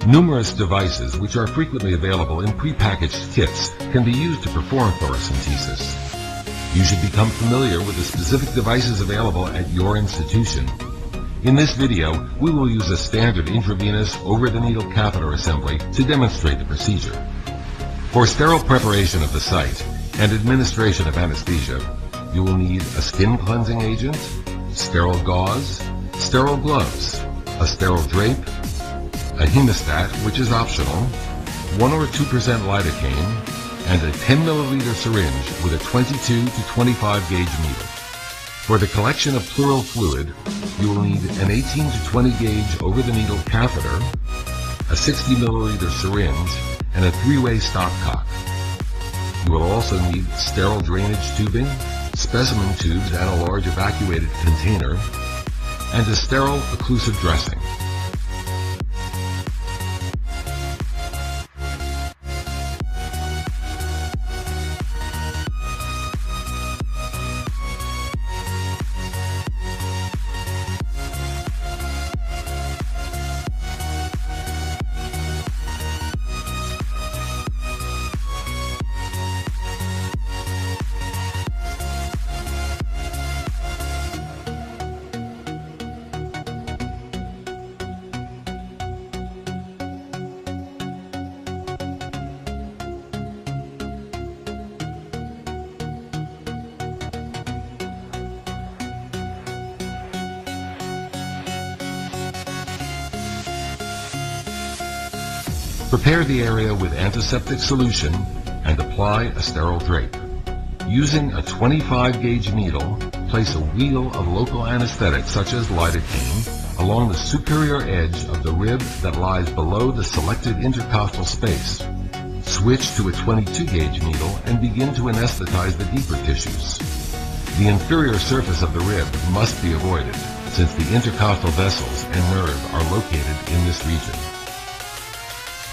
Numerous devices, which are frequently available in prepackaged kits, can be used to perform thoracentesis. You should become familiar with the specific devices available at your institution. In this video, we will use a standard intravenous over-the-needle catheter assembly to demonstrate the procedure. For sterile preparation of the site and administration of anesthesia, you will need a skin cleansing agent, sterile gauze, sterile gloves, a sterile drape, a hemostat, which is optional, 1 or 2% lidocaine, and a 10 milliliter syringe with a 22 to 25 gauge needle. For the collection of pleural fluid, you will need an 18 to 20 gauge over-the-needle catheter, a 60 milliliter syringe, and a 3-way stopcock. You will also need sterile drainage tubing, specimen tubes and a large evacuated container, and a sterile occlusive dressing. Prepare the area with antiseptic solution and apply a sterile drape. Using a 25 gauge needle, place a wheel of local anesthetic such as lidocaine along the superior edge of the rib that lies below the selected intercostal space. Switch to a 22 gauge needle and begin to anesthetize the deeper tissues. The inferior surface of the rib must be avoided since the intercostal vessels and nerve are located in this region.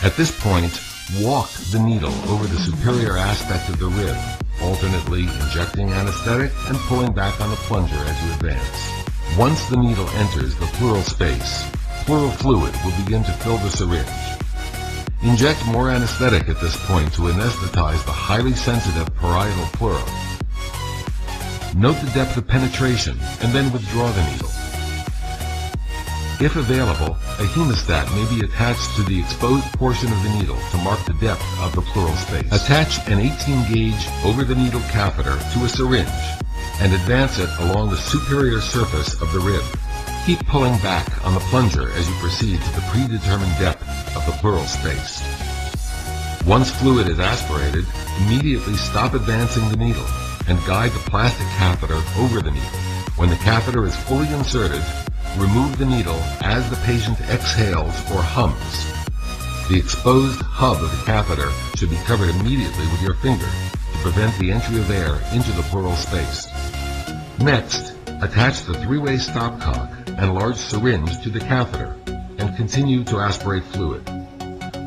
At this point, walk the needle over the superior aspect of the rib, alternately injecting anesthetic and pulling back on the plunger as you advance. Once the needle enters the pleural space, pleural fluid will begin to fill the syringe. Inject more anesthetic at this point to anesthetize the highly sensitive parietal pleura. Note the depth of penetration and then withdraw the needle. If available, a hemostat may be attached to the exposed portion of the needle to mark the depth of the pleural space. Attach an 18 gauge over-the-needle catheter to a syringe and advance it along the superior surface of the rib. Keep pulling back on the plunger as you proceed to the predetermined depth of the pleural space. Once fluid is aspirated, immediately stop advancing the needle and guide the plastic catheter over the needle. When the catheter is fully inserted, remove the needle as the patient exhales or hums. The exposed hub of the catheter should be covered immediately with your finger to prevent the entry of air into the pleural space. Next, attach the 3-way stopcock and large syringe to the catheter and continue to aspirate fluid.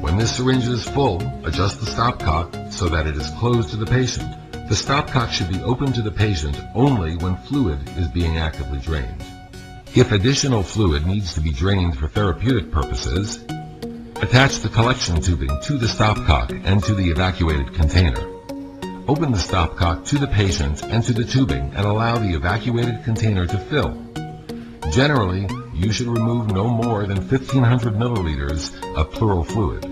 When this syringe is full, adjust the stopcock so that it is closed to the patient. The stopcock should be open to the patient only when fluid is being actively drained. If additional fluid needs to be drained for therapeutic purposes, attach the collection tubing to the stopcock and to the evacuated container. Open the stopcock to the patient and to the tubing and allow the evacuated container to fill. Generally, you should remove no more than 1,500 milliliters of pleural fluid.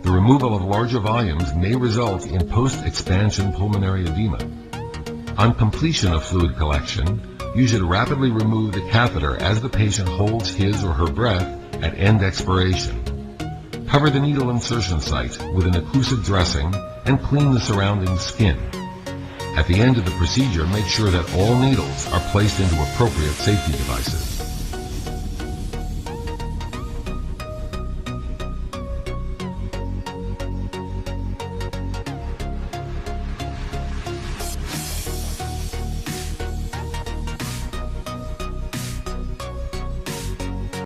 The removal of larger volumes may result in post-expansion pulmonary edema. On completion of fluid collection, you should rapidly remove the catheter as the patient holds his or her breath at end expiration. Cover the needle insertion site with an occlusive dressing and clean the surrounding skin. At the end of the procedure, make sure that all needles are placed into appropriate safety devices.